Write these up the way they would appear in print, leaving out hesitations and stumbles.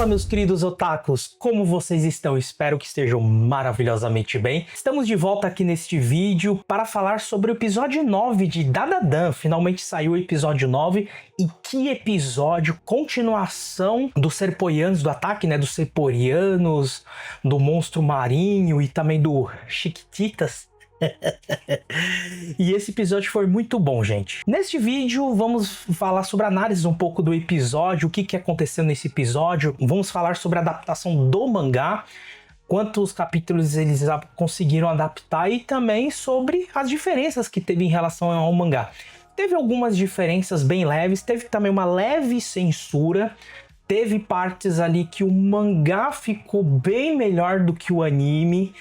Fala, meus queridos otakus, como vocês estão? Espero que estejam maravilhosamente bem. Estamos de volta aqui neste vídeo para falar sobre o episódio 9 de Dandadan. Finalmente saiu o episódio 9 e que episódio, continuação dos Serpoianos, do ataque, né, dos Serporianos, do monstro marinho e também do Chiquititas. E esse episódio foi muito bom, gente. Neste vídeo vamos falar sobre a análise um pouco do episódio, o que aconteceu nesse episódio. Vamos falar sobre a adaptação do mangá, quantos capítulos eles conseguiram adaptar e também sobre as diferenças que teve em relação ao mangá. Teve algumas diferenças bem leves, teve também uma leve censura. Teve partes ali que o mangá ficou bem melhor do que o anime.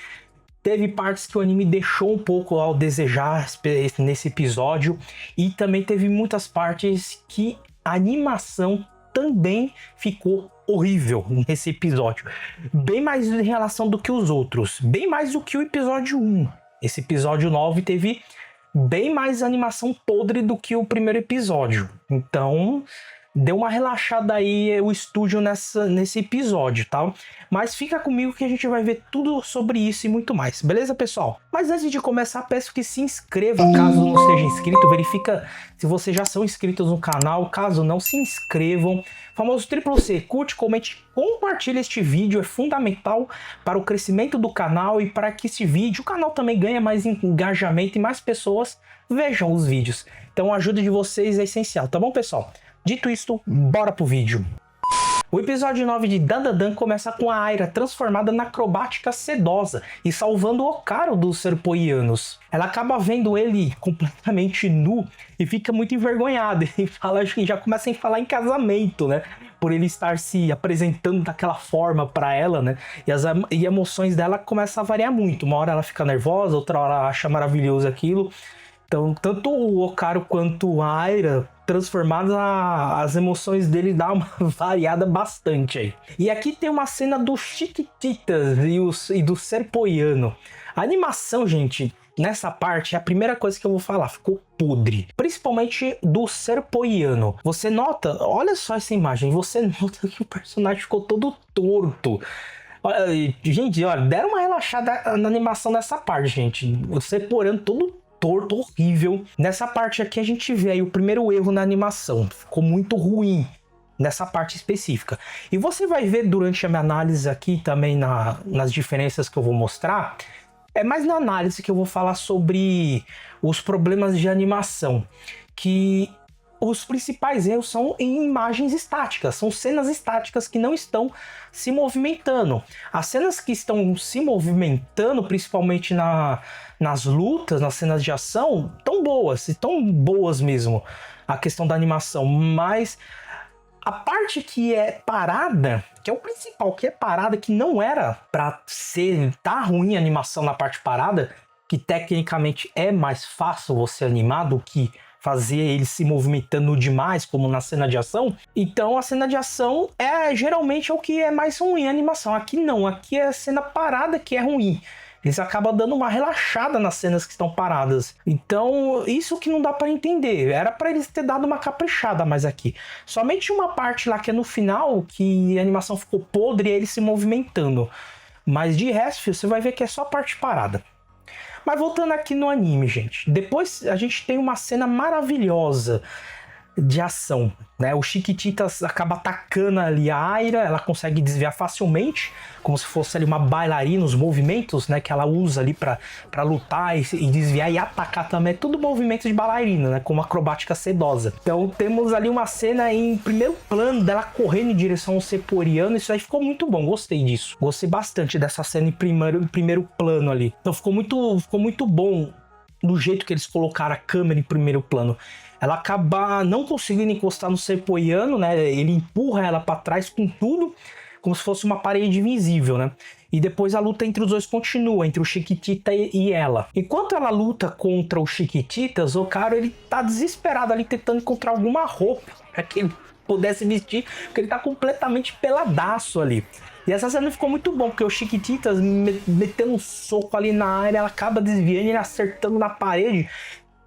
Teve partes que o anime deixou um pouco ao desejar nesse episódio. E também teve muitas partes que a animação também ficou horrível nesse episódio. Bem mais em relação do que os outros. Bem mais do que o episódio 1. Esse episódio 9 teve bem mais animação podre do que o primeiro episódio. Então deu uma relaxada aí o estúdio nesse episódio, tá? Mas fica comigo que a gente vai ver tudo sobre isso e muito mais, beleza, pessoal? Mas antes de começar, peço que se inscreva caso não seja inscrito. Verifica se vocês já são inscritos no canal. Caso não, se inscrevam. Famoso C, curte, comente, compartilhe este vídeo. É fundamental para o crescimento do canal e para que esse vídeo, o canal também ganhe mais engajamento e mais pessoas vejam os vídeos. Então a ajuda de vocês é essencial, tá bom, pessoal? Dito isto, bora pro vídeo. O episódio 9 de Dandadan começa com a Aira transformada na acrobática sedosa e salvando o Okarou dos Serpoianos. Ela acaba vendo ele completamente nu e fica muito envergonhada e fala, acho que já começa a falar em casamento, né? Por ele estar se apresentando daquela forma para ela, né? E as emoções dela começam a variar muito. Uma hora ela fica nervosa, outra hora ela acha maravilhoso aquilo. Então, tanto o Okarou quanto a Aira transformados, as emoções dele dá uma variada bastante aí. E aqui tem uma cena do Chiquititas e do Serpoiano. A animação, gente, nessa parte, é a primeira coisa que eu vou falar, ficou podre. Principalmente do Serpoiano. Você nota, olha só essa imagem, você nota que o personagem ficou todo torto. Gente, olha, deram uma relaxada na animação nessa parte, gente. O Serpoiano todo torto, horrível. Nessa parte aqui a gente vê aí o primeiro erro na animação. Ficou muito ruim nessa parte específica. E você vai ver durante a minha análise aqui também nas diferenças que eu vou mostrar. É mais na análise que eu vou falar sobre os problemas de animação. Que os principais erros são em imagens estáticas, são cenas estáticas que não estão se movimentando. As cenas que estão se movimentando, principalmente nas lutas, nas cenas de ação, tão boas mesmo, a questão da animação, mas a parte que é parada, que é o principal, que é parada, que não era pra tá ruim a animação na parte parada, que tecnicamente é mais fácil você animar do que fazer ele se movimentando demais, como na cena de ação. Então a cena de ação geralmente é o que é mais ruim a animação. Aqui não, aqui é a cena parada que é ruim. Eles acabam dando uma relaxada nas cenas que estão paradas. Então, isso que não dá para entender. Era para eles ter dado uma caprichada mais aqui. Somente uma parte lá que é no final, que a animação ficou podre e ele se movimentando. Mas de resto, você vai ver que é só parte parada. Mas voltando aqui no anime, gente. Depois a gente tem uma cena maravilhosa de ação, né? O Chiquititas acaba atacando ali a Aira, ela consegue desviar facilmente, como se fosse ali uma bailarina, os movimentos, né, que ela usa ali pra lutar e desviar e atacar também, é tudo movimento de bailarina, né, como acrobática sedosa. Então temos ali uma cena em primeiro plano dela correndo em direção ao Serporiano, isso aí ficou muito bom, gostei disso. Gostei bastante dessa cena em primeiro plano ali. Então ficou muito bom do jeito que eles colocaram a câmera em primeiro plano. Ela acaba não conseguindo encostar no Serpoiano, né? Ele empurra ela para trás com tudo, como se fosse uma parede invisível, né? E depois a luta entre os dois continua, entre o Chiquitita e ela. Enquanto ela luta contra o Chiquititas, o Okarou, ele tá desesperado ali tentando encontrar alguma roupa para que ele pudesse vestir, porque ele tá completamente peladaço ali. E essa cena ficou muito bom, porque o Chiquititas metendo um soco ali na área, ela acaba desviando e acertando na parede.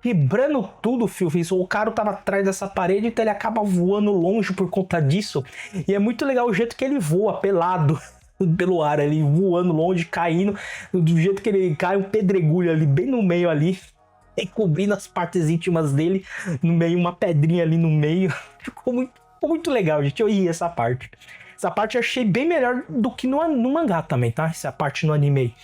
quebrando tudo, fio. O cara tava atrás dessa parede, então ele acaba voando longe por conta disso. E é muito legal o jeito que ele voa, pelado pelo ar, ele voando longe, caindo. Do jeito que ele cai, um pedregulho ali, bem no meio ali, cobrindo as partes íntimas dele, no meio, uma pedrinha ali no meio. Ficou muito legal, gente. Eu ri essa parte. Essa parte eu achei bem melhor do que no mangá também, tá? Essa parte no anime.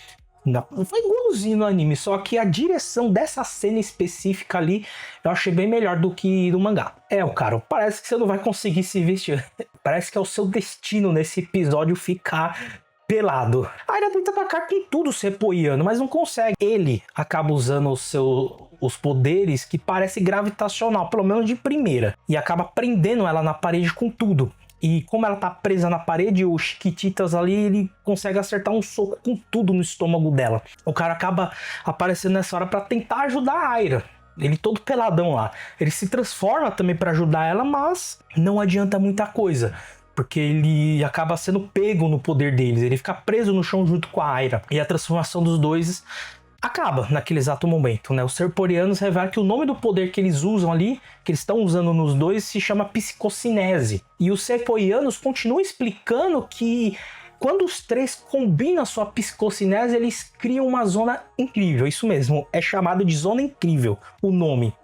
Não, foi igualzinho no anime, só que a direção dessa cena específica ali eu achei bem melhor do que no mangá. Cara, parece que você não vai conseguir se vestir. Parece que é o seu destino nesse episódio ficar pelado. A Aira tenta atacar com tudo se apoiando, mas não consegue. Ele acaba usando os poderes que parece gravitacional, pelo menos de primeira, e acaba prendendo ela na parede com tudo. E como ela tá presa na parede, o Chiquititas ali, ele consegue acertar um soco com tudo no estômago dela. O cara acaba aparecendo nessa hora pra tentar ajudar a Aira. Ele todo peladão lá. Ele se transforma também pra ajudar ela, mas não adianta muita coisa. Porque ele acaba sendo pego no poder deles. Ele fica preso no chão junto com a Aira. E a transformação dos dois acaba naquele exato momento, né? Os Serporianos revelam que o nome do poder que eles usam ali, que eles estão usando nos dois, se chama psicocinese. E os Serporianos continuam explicando que quando os três combinam a sua psicocinese, eles criam uma zona incrível. Isso mesmo, é chamado de zona incrível, o nome.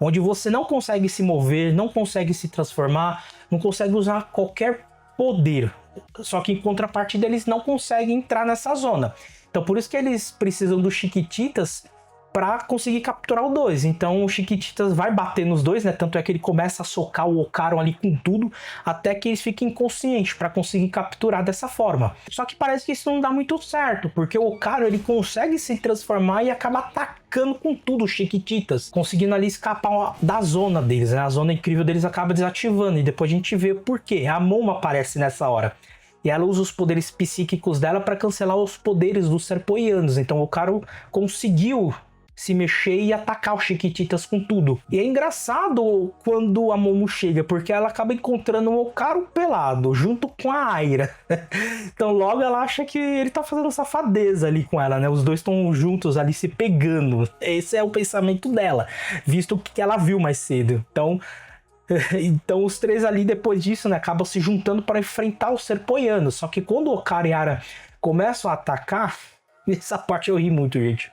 Onde você não consegue se mover, não consegue se transformar, não consegue usar qualquer poder. Só que em contrapartida eles não conseguem entrar nessa zona. Então por isso que eles precisam dos Chiquititas para conseguir capturar o 2. Então o Chiquititas vai bater nos dois, né? Tanto é que ele começa a socar o Ocaron ali com tudo, até que eles fiquem inconscientes para conseguir capturar dessa forma. Só que parece que isso não dá muito certo, porque o Ocaron ele consegue se transformar e acaba atacando com tudo os Chiquititas, conseguindo ali escapar da zona deles, né? A zona incrível deles acaba desativando, e depois a gente vê por quê. A Momo aparece nessa hora. E ela usa os poderes psíquicos dela para cancelar os poderes dos Serporianos. Então o cara conseguiu se mexer e atacar os Chiquititas com tudo. E é engraçado quando a Momo chega, porque ela acaba encontrando o Ocaron pelado, junto com a Aira. Então logo ela acha que ele tá fazendo safadeza ali com ela, né? Os dois estão juntos ali se pegando. Esse é o pensamento dela, visto o que ela viu mais cedo. Então os três ali depois disso, né, acabam se juntando para enfrentar os Serporianos. Só que quando o Ocaron e a Aira começam a atacar, essa parte eu ri muito, gente.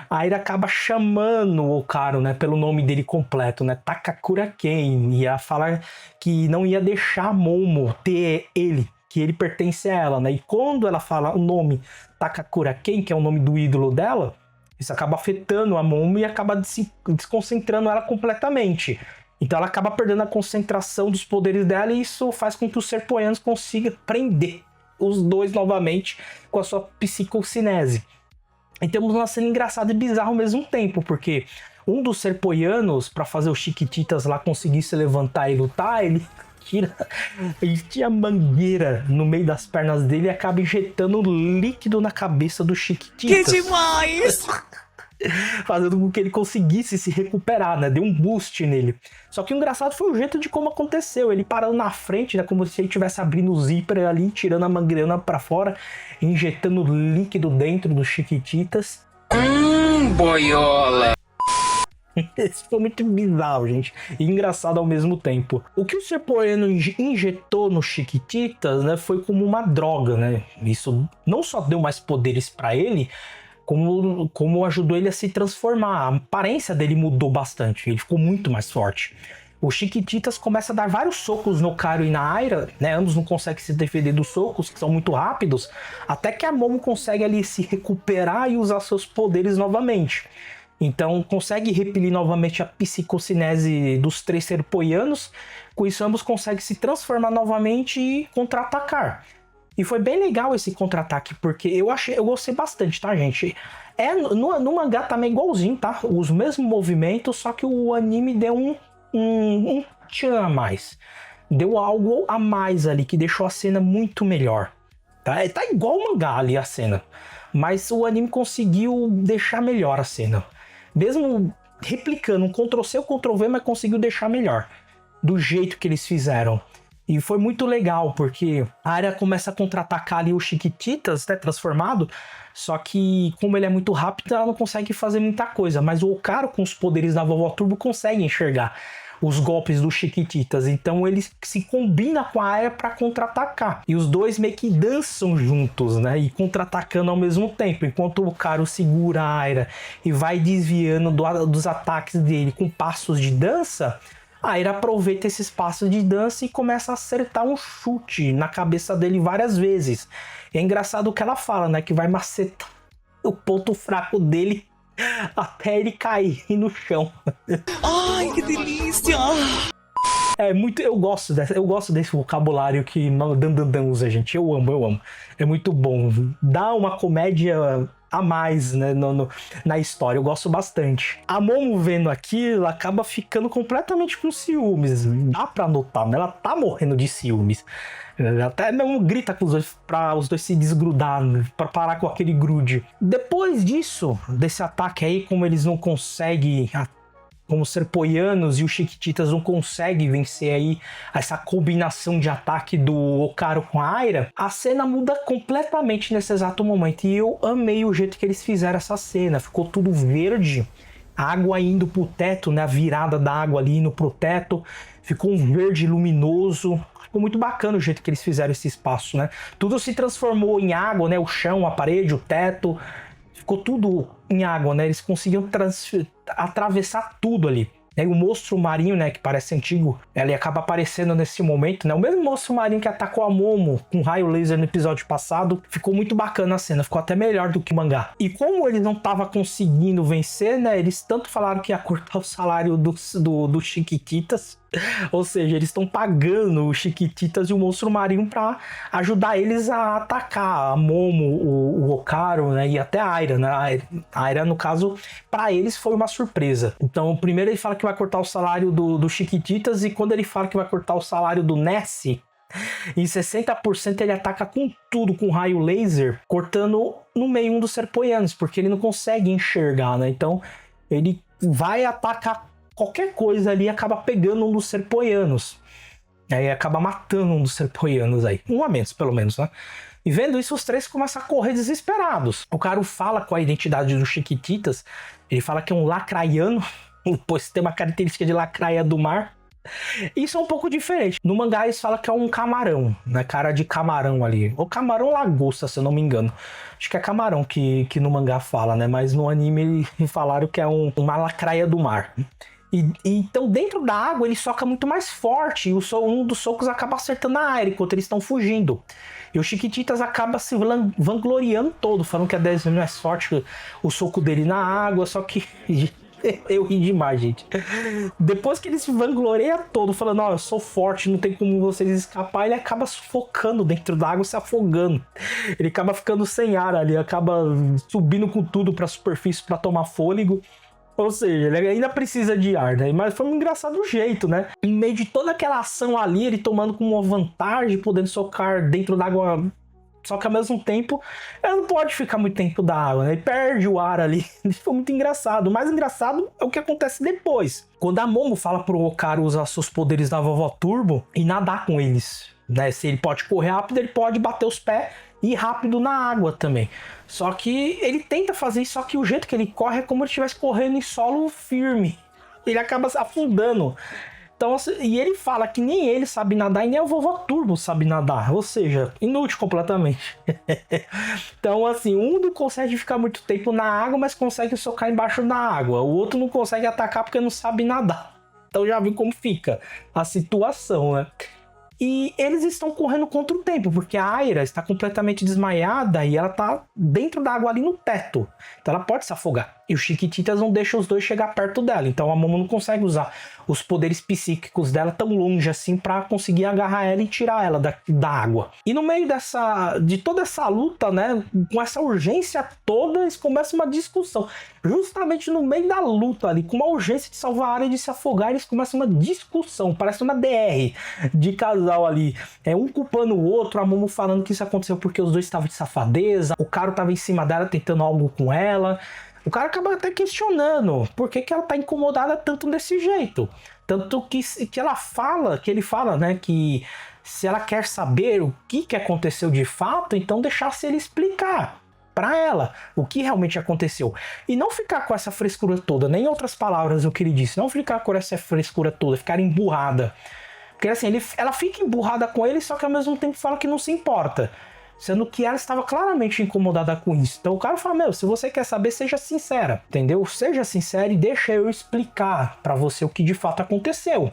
A Aira acaba chamando o Ocaron, né, pelo nome dele completo, né, Takakura Ken. E ela fala que não ia deixar a Momo ter ele, que ele pertence a ela, né. E quando ela fala o nome Takakura Ken, que é o nome do ídolo dela, isso acaba afetando a Momo e acaba desconcentrando ela completamente. Então ela acaba perdendo a concentração dos poderes dela e isso faz com que os Serporianos consigam prender os dois novamente com a sua psicocinese. E temos uma cena engraçada e bizarra ao mesmo tempo, porque um dos Serporianos, para fazer os Chiquititas lá conseguir se levantar e lutar, ele tinha mangueira no meio das pernas dele e acaba injetando líquido na cabeça do Chiquititas. Que demais! Fazendo com que ele conseguisse se recuperar, né? Deu um boost nele. Só que o engraçado foi o jeito de como aconteceu. Ele parando na frente, né? Como se ele estivesse abrindo o zíper ali, tirando a mangueirona pra fora, injetando líquido dentro dos Chiquititas. Boiola! Isso foi muito bizarro, gente. E engraçado ao mesmo tempo. O que o Serporiano injetou nos Chiquititas, né? Foi como uma droga, né? Isso não só deu mais poderes pra ele, como ajudou ele a se transformar. A aparência dele mudou bastante, ele ficou muito mais forte. O Chiquititas começa a dar vários socos no Ocaron e na Aira, né? Ambos não conseguem se defender dos socos, que são muito rápidos, até que a Momo consegue ali se recuperar e usar seus poderes novamente. Então consegue repelir novamente a psicocinese dos três Serporianos. Com isso ambos conseguem se transformar novamente e contra-atacar. E foi bem legal esse contra-ataque, porque eu gostei bastante, tá, gente? No mangá também igualzinho, tá? Os mesmos movimentos, só que o anime deu um tchan a mais. Deu algo a mais ali, que deixou a cena muito melhor. Tá igual o mangá ali a cena. Mas o anime conseguiu deixar melhor a cena. Mesmo replicando um Ctrl-C ou Ctrl-V, mas conseguiu deixar melhor. Do jeito que eles fizeram. E foi muito legal, porque a Aira começa a contra-atacar ali o Chiquititas, né, transformado, só que como ele é muito rápido, ela não consegue fazer muita coisa, mas o Okkaro com os poderes da Vovó Turbo consegue enxergar os golpes do Chiquititas, então ele se combina com a Aira para contra-atacar, e os dois meio que dançam juntos, né, e contra-atacando ao mesmo tempo, enquanto o Okkaro segura a Aira e vai desviando dos ataques dele com passos de dança, a Aira aproveita esses passos de dança e começa a acertar um chute na cabeça dele várias vezes. E é engraçado o que ela fala, né? Que vai macetar o ponto fraco dele até ele cair no chão. Ai, que delícia! É muito, eu gosto desse vocabulário que Dandandan usa, gente. Eu amo. É muito bom. Dá uma comédia a mais, né, na história. Eu gosto bastante. A Momo vendo aquilo acaba ficando completamente com ciúmes. Dá pra notar, né? Ela tá morrendo de ciúmes. Ela até mesmo grita com os dois pra os dois se desgrudar, né, pra parar com aquele grude. Depois disso, desse ataque aí, como eles não conseguem, como os Serpoianos e os Chiquititas não conseguem vencer aí essa combinação de ataque do Okkaro com a Aira, a cena muda completamente nesse exato momento. E eu amei o jeito que eles fizeram essa cena. Ficou tudo verde, a água indo pro teto, né? A virada da água ali indo pro teto. Ficou um verde luminoso. Ficou muito bacana o jeito que eles fizeram esse espaço, né? Tudo se transformou em água, né? O chão, a parede, o teto. Ficou tudo em água, né? Eles conseguiam atravessar tudo ali. E o monstro marinho, né, que parece antigo, ele acaba aparecendo nesse momento, né? O mesmo monstro marinho que atacou a Momo com raio laser no episódio passado. Ficou muito bacana a cena, ficou até melhor do que o mangá. E como ele não tava conseguindo vencer, né, eles tanto falaram que ia cortar o salário do Chiquititas, ou seja, eles estão pagando o Chiquititas e o monstro marinho para ajudar eles a atacar a Momo, o Okkaro, né, e até a Aira, né? A Aira, no caso, para eles foi uma surpresa. Então, primeiro ele fala que vai cortar o salário do Chiquititas, e quando ele fala que vai cortar o salário do Nessie, em 60% ele ataca com tudo, com raio laser, cortando no meio um dos Serpoianos, porque ele não consegue enxergar, né? Então, ele vai atacar qualquer coisa ali e acaba pegando um dos Serpoianos. Aí acaba matando um dos Serpoianos aí. Um a menos, pelo menos, né? E vendo isso, os três começam a correr desesperados. O cara fala com a identidade dos Chiquititas. Ele fala que é um lacraiano, pois tem uma característica de lacraia do mar. Isso é um pouco diferente. No mangá eles falam que é um camarão, né? Cara de camarão ali. Ou camarão lagosta, se eu não me engano. Acho que é camarão que no mangá fala, né? Mas no anime eles falaram que é uma lacraia do mar. Então dentro da água ele soca muito mais forte, e um dos socos acaba acertando a Aira enquanto eles estão fugindo. E o Chiquititas acaba se vangloriando todo, falando que é 10 vezes mais forte o soco dele na água, só que eu ri demais, gente. Depois que ele se vangloria todo, falando, ó, eu sou forte, não tem como vocês escapar, ele acaba sufocando dentro da água, se afogando. Ele acaba ficando sem ar ali, acaba subindo com tudo pra superfície pra tomar fôlego. Ou seja, ele ainda precisa de ar, né? Mas foi um engraçado jeito, né? Em meio de toda aquela ação ali, ele tomando como uma vantagem, podendo socar dentro d'água. Só que ao mesmo tempo, ele não pode ficar muito tempo da água, né? Ele perde o ar ali. Isso foi muito engraçado. O mais engraçado é o que acontece depois. Quando a Momo fala pro Okkaro usar seus poderes da Vovó Turbo e nadar com eles, né? Se ele pode correr rápido, ele pode bater os pés e ir rápido na água também. Só que ele tenta fazer isso, só que o jeito que ele corre é como se estivesse correndo em solo firme. Ele acaba afundando. Então, e ele fala que nem ele sabe nadar e nem o Vovó Turbo sabe nadar. Ou seja, inútil completamente. Então, assim, um não consegue ficar muito tempo na água, mas consegue socar embaixo da água. O outro não consegue atacar porque não sabe nadar. Então já viu como fica a situação, né? E eles estão correndo contra o tempo, porque a Aira está completamente desmaiada e ela está dentro da água ali no teto. Então ela pode se afogar. E os Chiquititas não deixam os dois chegar perto dela. Então a Momo não consegue usar os poderes psíquicos dela tão longe assim para conseguir agarrar ela e tirar ela da água. E no meio de toda essa luta, né, com essa urgência toda, eles começam uma discussão. Justamente no meio da luta ali, com uma urgência de salvar a Aira e de se afogar, eles começam uma discussão. Parece uma DR de casal ali. Um culpando o outro, a Momo falando que isso aconteceu porque os dois estavam de safadeza, o cara estava em cima dela tentando algo com ela. O cara acaba até questionando por que ela tá incomodada tanto desse jeito. Tanto que ele fala, né, que se ela quer saber o que aconteceu de fato, então deixasse ele explicar para ela o que realmente aconteceu. E não ficar com essa frescura toda, nem em outras palavras o que ele disse, não ficar com essa frescura toda, ficar emburrada. Porque assim, ela fica emburrada com ele, só que ao mesmo tempo fala que não se importa. Sendo que ela estava claramente incomodada com isso. Então o cara fala, meu, se você quer saber, seja sincera, entendeu? Seja sincera e deixa eu explicar pra você o que de fato aconteceu.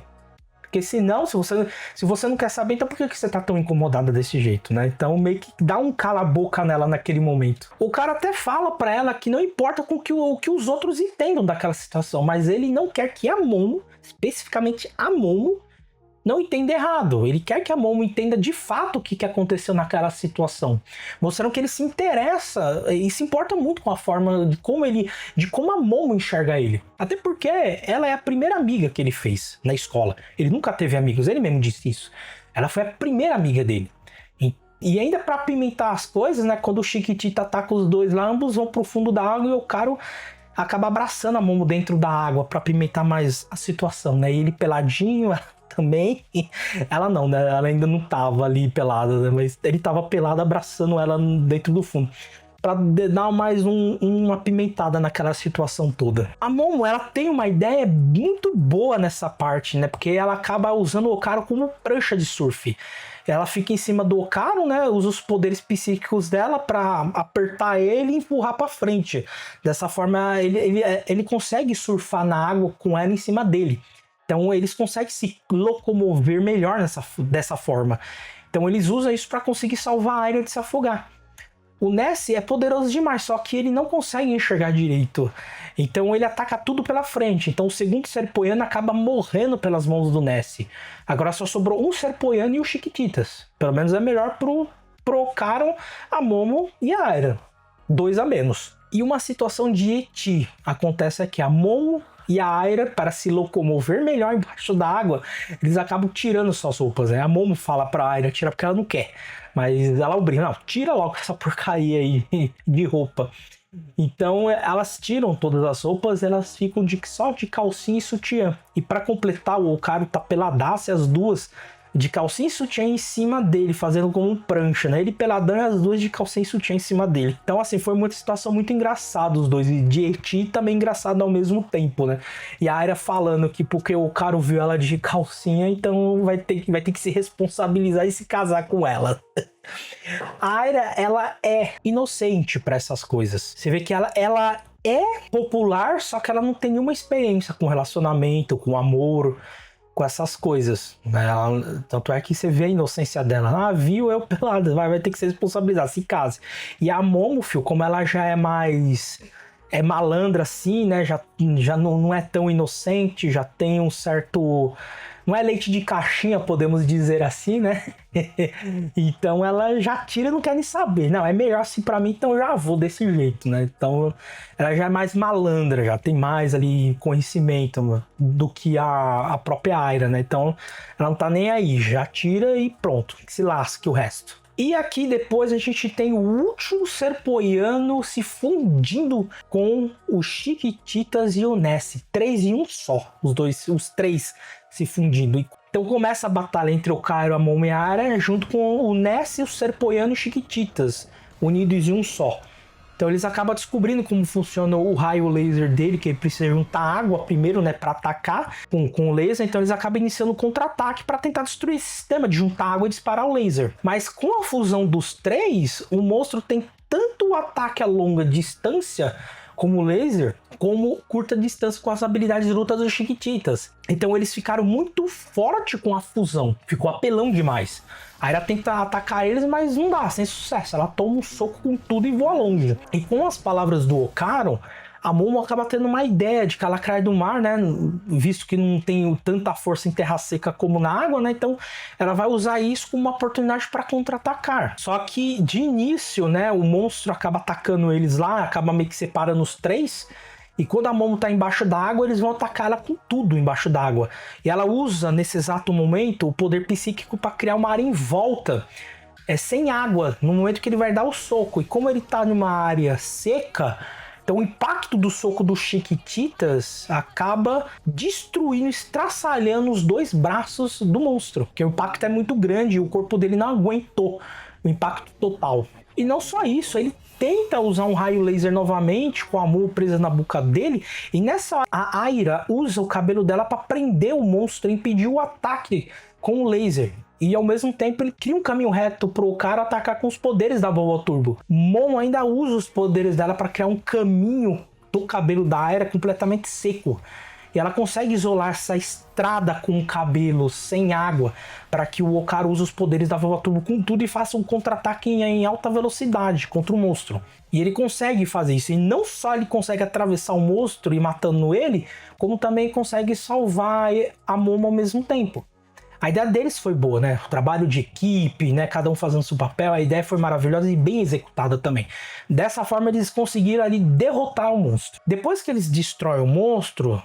Porque senão, se você não quer saber, então por que você tá tão incomodada desse jeito, né? Então meio que dá um cala-boca nela naquele momento. O cara até fala pra ela que não importa com o que os outros entendam daquela situação, mas ele não quer que a Momo, especificamente a Momo, não entenda errado. Ele quer que a Momo entenda de fato o que aconteceu naquela situação. Mostrando que ele se interessa e se importa muito com a forma de como a Momo enxerga ele. Até porque ela é a primeira amiga que ele fez na escola. Ele nunca teve amigos, ele mesmo disse isso. Ela foi a primeira amiga dele. E ainda pra apimentar as coisas, né? Quando o Chiquitita ataca os dois lá, ambos vão pro fundo da água e o cara acaba abraçando a Momo dentro da água pra apimentar mais a situação, né? E ele peladinho, também, ela não, né? Ela ainda não tava ali pelada, né? Mas ele tava pelado abraçando ela dentro do fundo. Pra dar mais uma pimentada naquela situação toda. A Momo, ela tem uma ideia muito boa nessa parte, né? Porque ela acaba usando o Okaro como prancha de surf. Ela fica em cima do Okaro, né? Usa os poderes psíquicos dela pra apertar ele e empurrar pra frente. Dessa forma, ele consegue surfar na água com ela em cima dele. Então eles conseguem se locomover melhor dessa forma. Então eles usam isso para conseguir salvar a Aira de se afogar. O Ness é poderoso demais, só que ele não consegue enxergar direito. Então ele ataca tudo pela frente. Então o segundo Serpoiano acaba morrendo pelas mãos do Ness. Agora só sobrou um Serpoiano e o Chiquititas. Pelo menos é melhor pro Okaro, a Momo e a Aira. 2 a menos. E uma situação de eti acontece aqui. A Momo e a Aira, para se locomover melhor embaixo da água, eles acabam tirando suas roupas, né? A Momo fala pra Aira tirar porque ela não quer. Mas ela obriga, não, tira logo essa porcaria aí de roupa. Então elas tiram todas as roupas, elas ficam só de calcinha e sutiã. E para completar, o Okaro tá peladaço e as duas de calcinha e sutiã em cima dele, fazendo como um prancha, né? Ele peladão e as duas de calcinha e sutiã em cima dele. Então, assim, foi uma situação muito engraçada os dois. E de eti também engraçado ao mesmo tempo, né? E a Aira falando que porque o cara viu ela de calcinha, então vai ter que se responsabilizar e se casar com ela. A Aira, ela é inocente para essas coisas. Você vê que ela é popular, só que ela não tem nenhuma experiência com relacionamento, com amor, com essas coisas, né? Tanto é que você vê a inocência dela. Ah, viu eu pelada, vai ter que se responsabilizar, se case. E a Momo, filho, como ela já é mais malandra assim, né? Já não é tão inocente, já tem um certo... Não é leite de caixinha, podemos dizer assim, né? Então ela já tira e não quer nem saber. Não, é melhor assim pra mim, então eu já vou desse jeito, né? Então ela já é mais malandra, já tem mais ali conhecimento, mano, do que a própria Aira, né? Então ela não tá nem aí, já tira e pronto, que se lasque o resto. E aqui depois a gente tem o último Serpoiano se fundindo com o Chiquititas e o Ness. 3 em um só, os 3 se fundindo. Então começa a batalha entre o Okaro, a Momo e a Aira, junto com o Ness, o Serpoiano e o Chiquititas, unidos em um só. Então eles acabam descobrindo como funciona o raio laser dele, que ele precisa juntar água primeiro, né, para atacar com o laser. Então eles acabam iniciando um contra-ataque para tentar destruir esse sistema de juntar água e disparar o laser. Mas com a fusão dos 3, o monstro tem tanto o ataque a longa distância como laser, como curta distância com as habilidades de luta dos Chiquititas. Então eles ficaram muito fortes com a fusão, ficou apelão demais. A Aira tenta atacar eles, mas não dá, sem sucesso. Ela toma um soco com tudo e voa longe. E com as palavras do Okaro, a Momo acaba tendo uma ideia de que ela cai do mar, né? Visto que não tem tanta força em terra seca como na água, né? Então ela vai usar isso como uma oportunidade para contra-atacar. Só que de início, né? O monstro acaba atacando eles lá, acaba meio que separando os 3. E quando a Momo tá embaixo d'água, eles vão atacar ela com tudo embaixo d'água. E ela usa, nesse exato momento, o poder psíquico para criar uma área em volta, sem água, no momento que ele vai dar o soco. E como ele tá numa área seca, Então o impacto do soco dos Chiquititas acaba destruindo, estraçalhando os dois braços do monstro. Porque o impacto é muito grande e o corpo dele não aguentou o impacto total. E não só isso, ele tenta usar um raio laser novamente com a mão presa na boca dele. E nessa hora a Aira usa o cabelo dela para prender o monstro e impedir o ataque com o laser. E ao mesmo tempo ele cria um caminho reto pro cara atacar com os poderes da Vovó Turbo. Momo ainda usa os poderes dela para criar um caminho do cabelo da Aira completamente seco. E ela consegue isolar essa estrada com o cabelo sem água para que o Okaru use os poderes da Vovó Turbo com tudo e faça um contra-ataque em alta velocidade contra o monstro. E ele consegue fazer isso. E não só ele consegue atravessar o monstro e matando ele, como também consegue salvar a Momo ao mesmo tempo. A ideia deles foi boa, né? O trabalho de equipe, né? Cada um fazendo seu papel. A ideia foi maravilhosa e bem executada também. Dessa forma, eles conseguiram ali derrotar o monstro. Depois que eles destroem o monstro,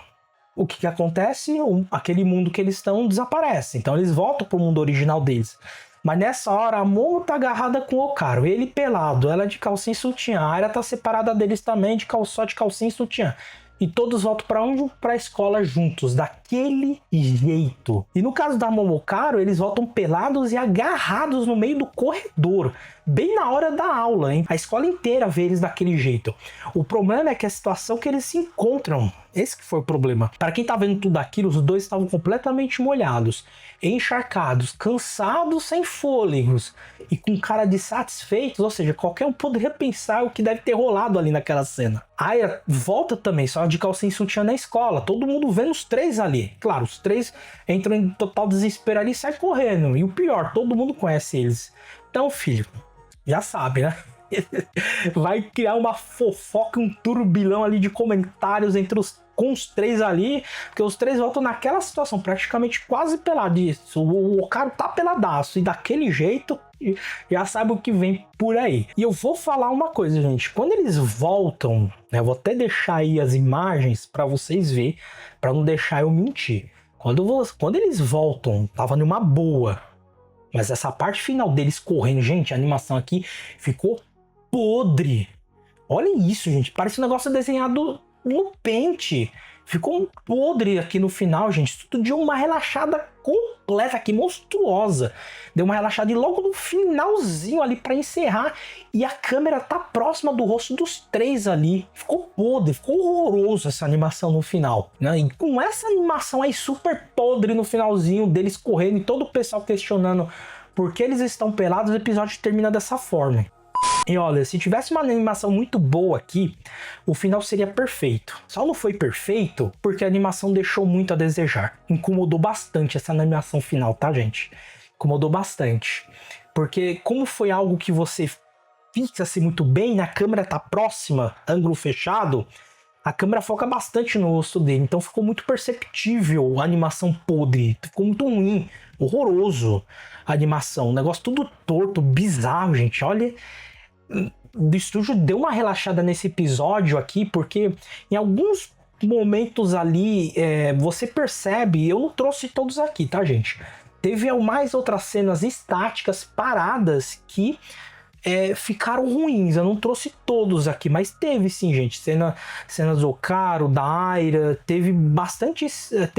o que acontece? Aquele mundo que eles estão desaparece. Então eles voltam pro mundo original deles. Mas nessa hora, a Momo tá agarrada com o Okaru. Ele pelado, ela de calcinha e sutiã. A Aira tá separada deles também, só de calcinha e sutiã. E todos voltam para onde? Para a escola juntos, daquele jeito. E no caso da Momokaro, eles voltam pelados e agarrados no meio do corredor, bem na hora da aula, hein? A escola inteira vê eles daquele jeito. O problema é que a situação que eles se encontram, esse que foi o problema. Para quem tá vendo tudo aquilo, os dois estavam completamente molhados, encharcados, cansados, sem fôlegos e com cara de satisfeitos, ou seja, qualquer um poderia pensar o que deve ter rolado ali naquela cena. A Aira volta também, só de calcinha e sutiã na escola, todo mundo vendo os três ali. Claro, os três entram em total desespero ali e saem correndo. E o pior, todo mundo conhece eles. Então, filho, já sabe, né? Vai criar uma fofoca, um turbilhão ali de comentários com os três ali, porque os três voltam naquela situação, praticamente quase peladiço. O Okaru tá peladaço, e daquele jeito, já sabe o que vem por aí. E eu vou falar uma coisa, gente, quando eles voltam, né, eu vou até deixar aí as imagens para vocês verem, para não deixar eu mentir. Quando eles voltam, tava numa boa, mas essa parte final deles correndo, gente, a animação aqui ficou podre. Olha isso, gente. Parece um negócio desenhado no pente. Ficou podre aqui no final, gente. Tudo deu uma relaxada completa aqui, monstruosa. Deu uma relaxada e logo no finalzinho ali pra encerrar. E a câmera tá próxima do rosto dos três ali. Ficou podre, ficou horroroso essa animação no final, né? E com essa animação aí super podre no finalzinho deles correndo e todo o pessoal questionando por que eles estão pelados, o episódio termina dessa forma. E olha, se tivesse uma animação muito boa aqui, o final seria perfeito. Só não foi perfeito porque a animação deixou muito a desejar. Incomodou bastante essa animação final, tá, gente? Incomodou bastante. Porque como foi algo que você fixa-se muito bem, a câmera tá próxima, ângulo fechado, a câmera foca bastante no rosto dele. Então ficou muito perceptível a animação podre. Ficou muito ruim, horroroso a animação. O negócio tudo torto, bizarro, gente. Olha, o estúdio deu uma relaxada nesse episódio aqui, porque em alguns momentos ali você percebe, eu não trouxe todos aqui, tá, gente? Teve mais outras cenas estáticas, paradas, que ficaram ruins. Eu não trouxe todos aqui, mas teve sim, gente. Cenas do Okaru, da Aira, teve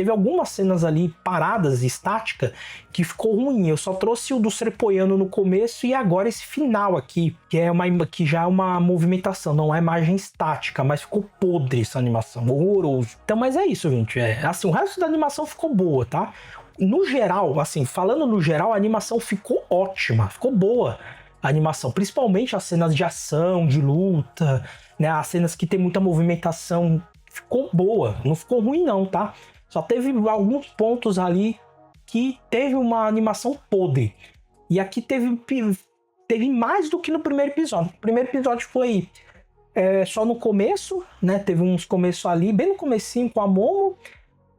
algumas cenas ali paradas, estática, que ficou ruim. Eu só trouxe o do Serpoiano no começo e agora esse final aqui, que já é uma movimentação, não é imagem estática, mas ficou podre essa animação, horroroso. Então, mas é isso, gente. Assim, o resto da animação ficou boa, tá? No geral, assim, falando no geral, a animação ficou ótima, ficou boa. A animação, principalmente as cenas de ação, de luta, né, as cenas que tem muita movimentação, ficou boa, não ficou ruim não, tá? Só teve alguns pontos ali que teve uma animação podre. E aqui teve mais do que no primeiro episódio. O primeiro episódio foi só no começo, né? Teve uns começos ali, bem no comecinho com a Momo,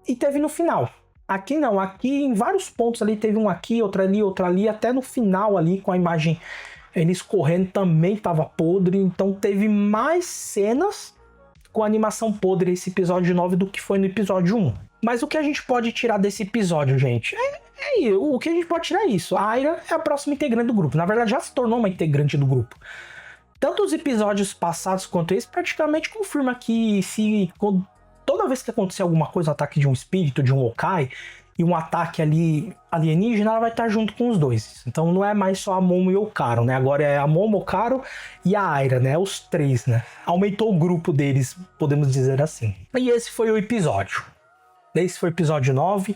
e teve no final. Aqui não, aqui em vários pontos ali, teve um aqui, outro ali, até no final ali com a imagem eles correndo também tava podre, então teve mais cenas com animação podre esse episódio 9 do que foi no episódio 1. Mas o que a gente pode tirar desse episódio, gente? O que a gente pode tirar é isso. A Aira é a próxima integrante do grupo. Na verdade, já se tornou uma integrante do grupo. Tanto os episódios passados quanto esse praticamente confirma que toda vez que acontecer alguma coisa, um ataque de um espírito, de um yokai, e um ataque ali alienígena, ela vai estar junto com os dois. Então não é mais só a Momo e o Okaro, né? Agora é a Momo, o Okaro e a Aira, né? Os três, né? Aumentou o grupo deles, podemos dizer assim. E esse foi o episódio. Esse foi o episódio 9.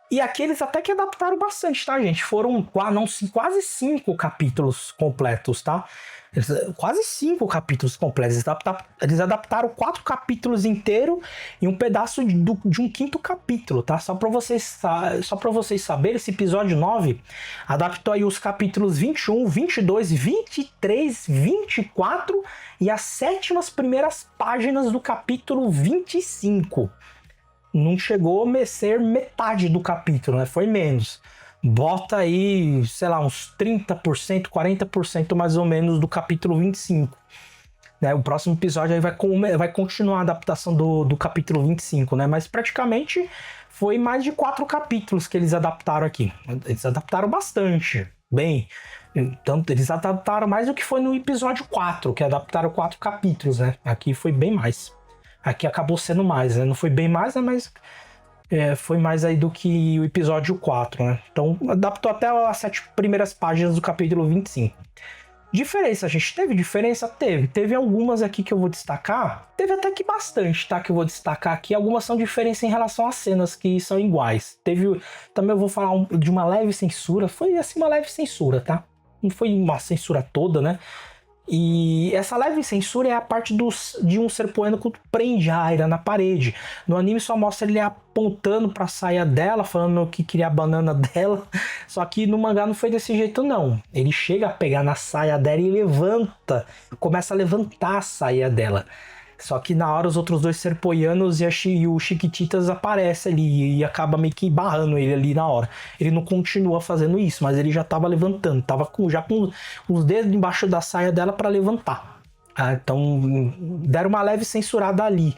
E aqui eles até que adaptaram bastante, tá, gente? Foram quase 5 capítulos completos, tá? Quase 5 capítulos completos. Eles adaptaram 4 capítulos inteiros e um pedaço de um 5º capítulo, tá? Só pra vocês saberem, esse episódio 9 adaptou aí os capítulos 21, 22, 23, 24 e as 7ª primeiras páginas do capítulo 25. Não chegou a ser metade do capítulo, né? Foi menos. Bota aí, sei lá, uns 30%, 40% mais ou menos do capítulo 25. Né? O próximo episódio aí vai continuar a adaptação do capítulo 25, né? Mas praticamente foi mais de 4 capítulos que eles adaptaram aqui. Eles adaptaram bastante. Bem, então eles adaptaram mais do que foi no episódio 4, que adaptaram 4 capítulos, né? Aqui foi bem mais. Aqui acabou sendo mais, né? Não foi bem mais, né? Mas foi mais aí do que o episódio 4, né? Então, adaptou até as 7 primeiras páginas do capítulo 25. Diferença, gente. Teve diferença? Teve. Teve algumas aqui que eu vou destacar. Teve até que bastante, tá? Que eu vou destacar aqui. Algumas são diferenças em relação às cenas que são iguais. Também eu vou falar de uma leve censura. Foi assim, uma leve censura, tá? Não foi uma censura toda, né? E essa leve censura é a parte de um ser poendo que prende a Aira na parede. No anime só mostra ele apontando pra saia dela, falando que queria a banana dela. Só que no mangá não foi desse jeito, não. Ele chega a pegar na saia dela e levanta. Começa a levantar a saia dela. Só que na hora os outros dois serpoianos e o Chiquititas aparecem ali e acaba meio que barrando ele ali na hora. Ele não continua fazendo isso, mas ele já tava levantando, tava já com os dedos embaixo da saia dela para levantar. Então deram uma leve censurada ali.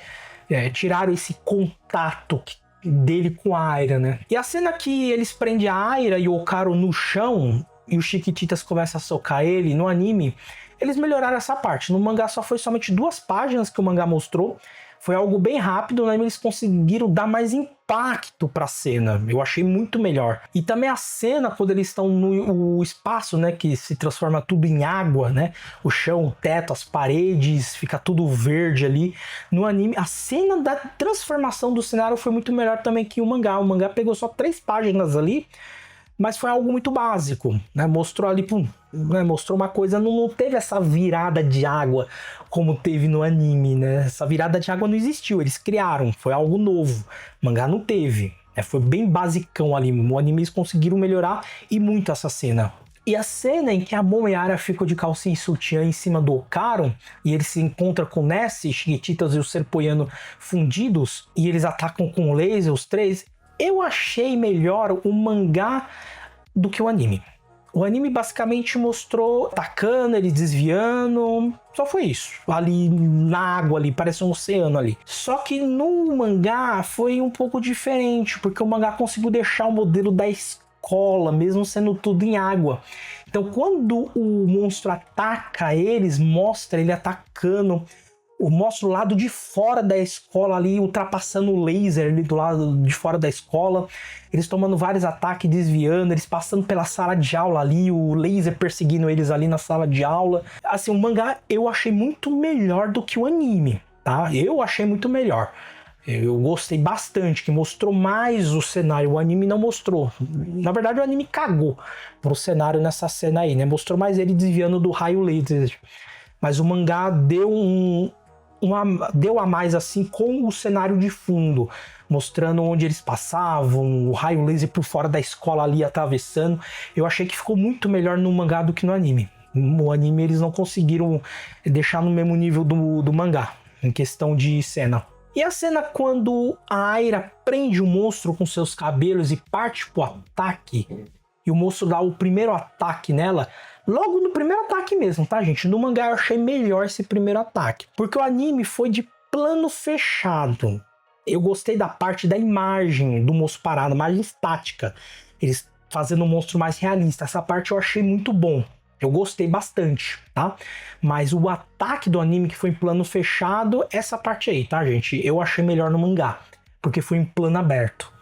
Tiraram esse contato dele com a Aira, né? E a cena que eles prendem a Aira e o Okaro no chão e o Chiquititas começa a socar ele no anime, eles melhoraram essa parte. No mangá só foi somente 2 páginas que o mangá mostrou. Foi algo bem rápido, né? Eles conseguiram dar mais impacto pra cena. Eu achei muito melhor. E também a cena, quando eles estão no espaço, né? Que se transforma tudo em água, né? O chão, o teto, as paredes, fica tudo verde ali. No anime, a cena da transformação do cenário foi muito melhor também que o mangá. O mangá pegou só 3 páginas ali, mas foi algo muito básico, né? Mostrou ali, né? Mostrou uma coisa, não teve essa virada de água como teve no anime, né? Essa virada de água não existiu, eles criaram, foi algo novo. O mangá não teve, né? Foi bem basicão ali. No anime eles conseguiram melhorar e muito essa cena. E a cena em que a Momo e a Aira ficam de calcinha e sutiã em cima do Okaro, e ele se encontra com Nessie, Chiquititas e o Serpoiano fundidos, e eles atacam com laser, os 3... Eu achei melhor o mangá do que o anime. O anime basicamente mostrou atacando, ele desviando, só foi isso. Ali na água ali, parece um oceano ali. Só que no mangá foi um pouco diferente, porque o mangá conseguiu deixar o modelo da escola, mesmo sendo tudo em água. Então quando o monstro ataca eles, mostra ele atacando, mostra o lado de fora da escola ali, ultrapassando o laser ali do lado de fora da escola, eles tomando vários ataques, desviando, eles passando pela sala de aula ali, o laser perseguindo eles ali na sala de aula. Assim, o mangá eu achei muito melhor do que o anime, tá? Eu achei muito melhor. Eu gostei bastante, que mostrou mais o cenário, o anime não mostrou. Na verdade, o anime cagou pro cenário nessa cena aí, né? Mostrou mais ele desviando do raio laser. Mas o mangá deu deu a mais assim com o cenário de fundo, mostrando onde eles passavam, o raio laser por fora da escola ali atravessando. Eu achei que ficou muito melhor no mangá do que no anime. No anime eles não conseguiram deixar no mesmo nível do mangá, em questão de cena. E a cena quando a Aira prende o monstro com seus cabelos e parte pro ataque, e o monstro dá o primeiro ataque nela, logo no primeiro ataque mesmo, tá, gente? No mangá eu achei melhor esse primeiro ataque, porque o anime foi de plano fechado. Eu gostei da parte da imagem do monstro parado, imagem estática. Eles fazendo o monstro mais realista. Essa parte eu achei muito bom. Eu gostei bastante, tá? Mas o ataque do anime que foi em plano fechado, essa parte aí, tá, gente? Eu achei melhor no mangá, porque foi em plano aberto.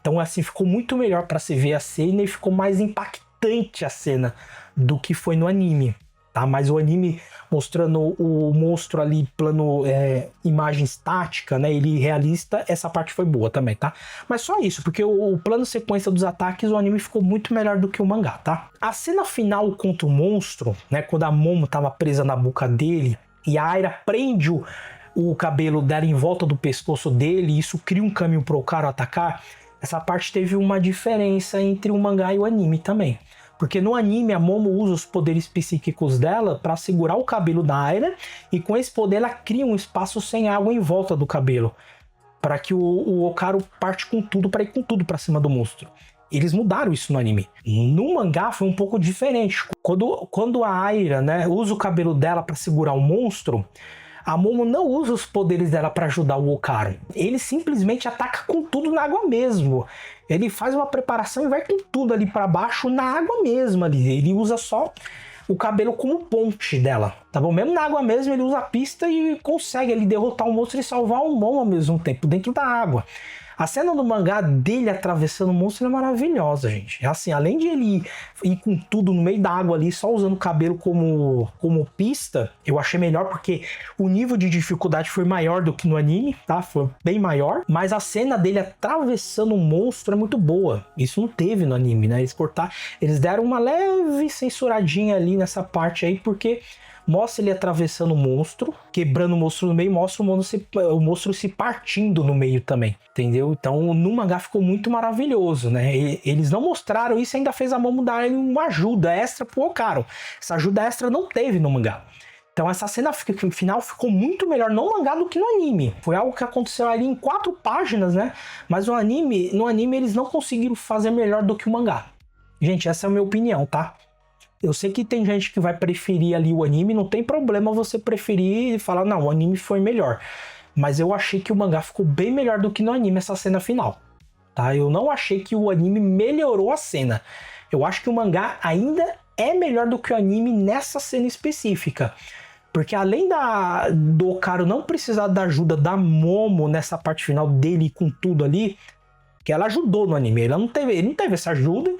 Então, assim, ficou muito melhor pra se ver a cena e ficou mais impactante a cena do que foi no anime, tá? Mas o anime mostrando o monstro ali, plano, imagem estática, né? Ele realista, essa parte foi boa também, tá? Mas só isso, porque o plano sequência dos ataques, o anime ficou muito melhor do que o mangá, tá? A cena final contra o monstro, né? Quando a Momo tava presa na boca dele e a Aira prende o cabelo dela em volta do pescoço dele, e isso cria um caminho pro Okaru atacar. Essa parte teve uma diferença entre o mangá e o anime também. Porque no anime a Momo usa os poderes psíquicos dela para segurar o cabelo da Aira, e com esse poder ela cria um espaço sem água em volta do cabelo, para que o Okaru parte com tudo para ir com tudo para cima do monstro. Eles mudaram isso no anime. No mangá foi um pouco diferente. Quando a Aira, né, usa o cabelo dela para segurar o monstro, a Momo não usa os poderes dela para ajudar o Okaru. Ele simplesmente ataca com tudo na água mesmo. Ele faz uma preparação e vai com tudo ali para baixo na água mesmo ali. Ele usa só o cabelo como ponte dela, tá bom? Mesmo na água mesmo, ele usa a pista e consegue ali derrotar o monstro e salvar o Momo ao mesmo tempo, dentro da água. A cena do mangá dele atravessando o monstro é maravilhosa, gente. Assim, além de ele ir com tudo no meio da água ali, só usando o cabelo como pista, eu achei melhor porque o nível de dificuldade foi maior do que no anime, tá? Foi bem maior. Mas a cena dele atravessando o monstro é muito boa. Isso não teve no anime, né? Eles deram uma leve censuradinha ali nessa parte aí, porque mostra ele atravessando o monstro, quebrando o monstro no meio, mostra o monstro se partindo no meio também, entendeu? Então no mangá ficou muito maravilhoso, né? Eles não mostraram isso e ainda fez a Momo dar uma ajuda extra pro Okaru. Essa ajuda extra não teve no mangá. Então essa cena final ficou muito melhor no mangá do que no anime. Foi algo que aconteceu ali em 4 páginas, né? Mas no anime eles não conseguiram fazer melhor do que o mangá. Gente, essa é a minha opinião, tá? Eu sei que tem gente que vai preferir ali o anime, não tem problema você preferir e falar, não, o anime foi melhor. Mas eu achei que o mangá ficou bem melhor do que no anime essa cena final, tá? Eu não achei que o anime melhorou a cena. Eu acho que o mangá ainda é melhor do que o anime nessa cena específica. Porque além do Okaru não precisar da ajuda da Momo nessa parte final dele com tudo ali, que ela ajudou no anime, ele não teve essa ajuda,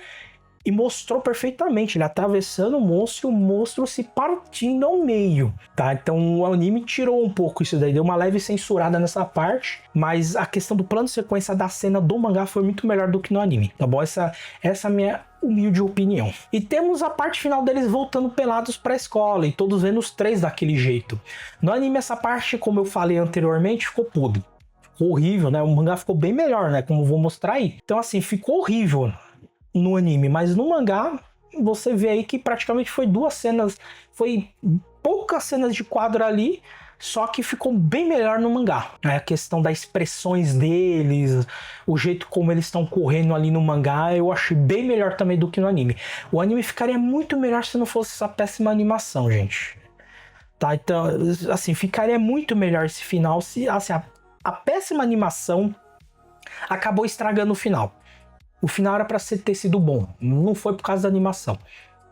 e mostrou perfeitamente, ele atravessando o monstro se partindo ao meio, tá? Então o anime tirou um pouco isso daí, deu uma leve censurada nessa parte, mas a questão do plano de sequência da cena do mangá foi muito melhor do que no anime, tá bom? Essa é a minha humilde opinião. E temos a parte final deles voltando pelados pra escola, e todos vendo os 3 daquele jeito. No anime essa parte, como eu falei anteriormente, ficou podre. Ficou horrível, né? O mangá ficou bem melhor, né? Como eu vou mostrar aí. Então assim, ficou horrível no anime, mas no mangá você vê aí que praticamente foi 2 cenas, foi poucas cenas de quadro ali, só que ficou bem melhor no mangá. A questão das expressões deles, o jeito como eles estão correndo ali no mangá, eu achei bem melhor também do que no anime. O anime ficaria muito melhor se não fosse essa péssima animação, gente. Tá, então, assim, ficaria muito melhor esse final se, assim, a péssima animação acabou estragando o final. O final era para ter sido bom, não foi por causa da animação.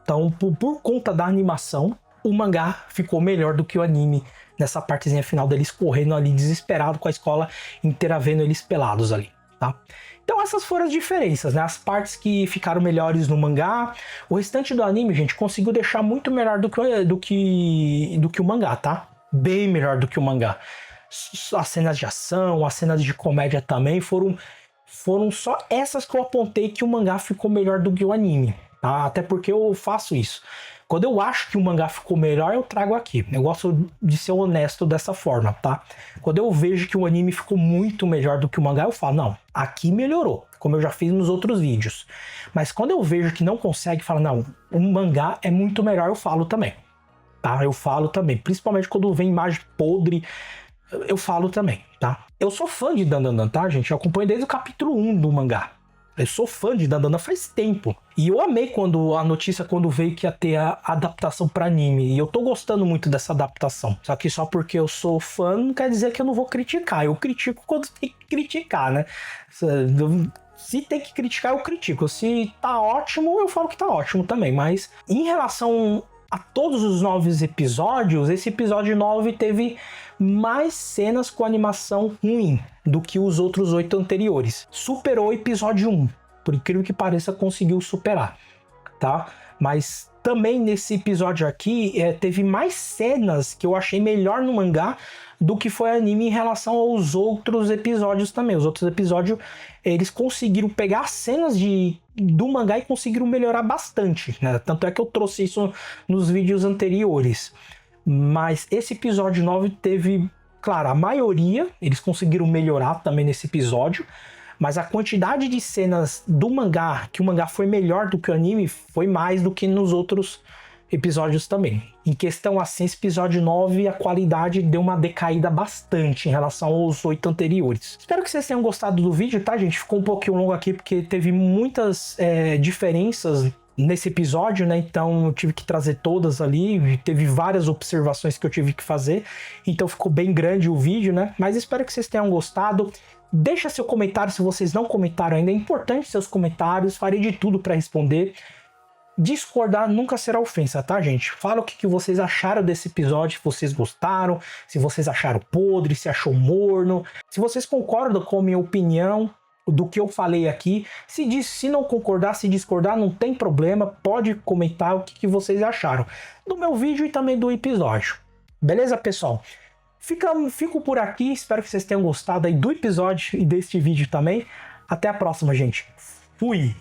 Então, por conta da animação, o mangá ficou melhor do que o anime nessa partezinha final deles correndo ali desesperado com a escola inteira vendo eles pelados ali, tá? Então essas foram as diferenças, né? As partes que ficaram melhores no mangá, o restante do anime, gente, conseguiu deixar muito melhor do que o mangá, tá? Bem melhor do que o mangá. As cenas de ação, as cenas de comédia também foram só essas que eu apontei que o mangá ficou melhor do que o anime, tá? Até porque eu faço isso. Quando eu acho que o mangá ficou melhor, eu trago aqui. Eu gosto de ser honesto dessa forma, tá? Quando eu vejo que o anime ficou muito melhor do que o mangá, eu falo, não, aqui melhorou, como eu já fiz nos outros vídeos. Mas quando eu vejo que não consegue, falo, não, o mangá é muito melhor, eu falo também, tá? Eu falo também, principalmente quando vem imagem podre, eu falo também, tá? Eu sou fã de Dandadan, tá, gente? Eu acompanho desde o capítulo 1 do mangá. Eu sou fã de Dandadan faz tempo. E eu amei quando a notícia veio que ia ter a adaptação para anime. E eu tô gostando muito dessa adaptação. Só que só porque eu sou fã não quer dizer que eu não vou criticar. Eu critico quando tem que criticar, né? Se tem que criticar, eu critico. Se tá ótimo, eu falo que tá ótimo também. Mas em relação a todos os 9 episódios, esse episódio 9 teve mais cenas com animação ruim do que os outros 8 anteriores. Superou o episódio 1. Por incrível que pareça, conseguiu superar, tá? Mas também nesse episódio aqui, teve mais cenas que eu achei melhor no mangá do que foi anime em relação aos outros episódios também. Os outros episódios, eles conseguiram pegar cenas do mangá e conseguiram melhorar bastante, né? Tanto é que eu trouxe isso nos vídeos anteriores. Mas esse episódio 9 teve, claro, a maioria, eles conseguiram melhorar também nesse episódio, mas a quantidade de cenas do mangá, que o mangá foi melhor do que o anime, foi mais do que nos outros episódios também. Em questão assim, esse episódio 9, a qualidade deu uma decaída bastante em relação aos 8 anteriores. Espero que vocês tenham gostado do vídeo, tá, gente? Ficou um pouquinho longo aqui porque teve muitas diferenças nesse episódio, né? Então eu tive que trazer todas ali, teve várias observações que eu tive que fazer, então ficou bem grande o vídeo, né? Mas espero que vocês tenham gostado. Deixa seu comentário se vocês não comentaram ainda, é importante seus comentários, farei de tudo para responder. Discordar nunca será ofensa, tá, gente? Fala o que vocês acharam desse episódio, se vocês gostaram, se vocês acharam podre, se achou morno, se vocês concordam com a minha opinião do que eu falei aqui. Se não concordar, se discordar, não tem problema, pode comentar o que vocês acharam do meu vídeo e também do episódio. Beleza, pessoal? Fico por aqui, espero que vocês tenham gostado aí do episódio e deste vídeo também. Até a próxima, gente. Fui!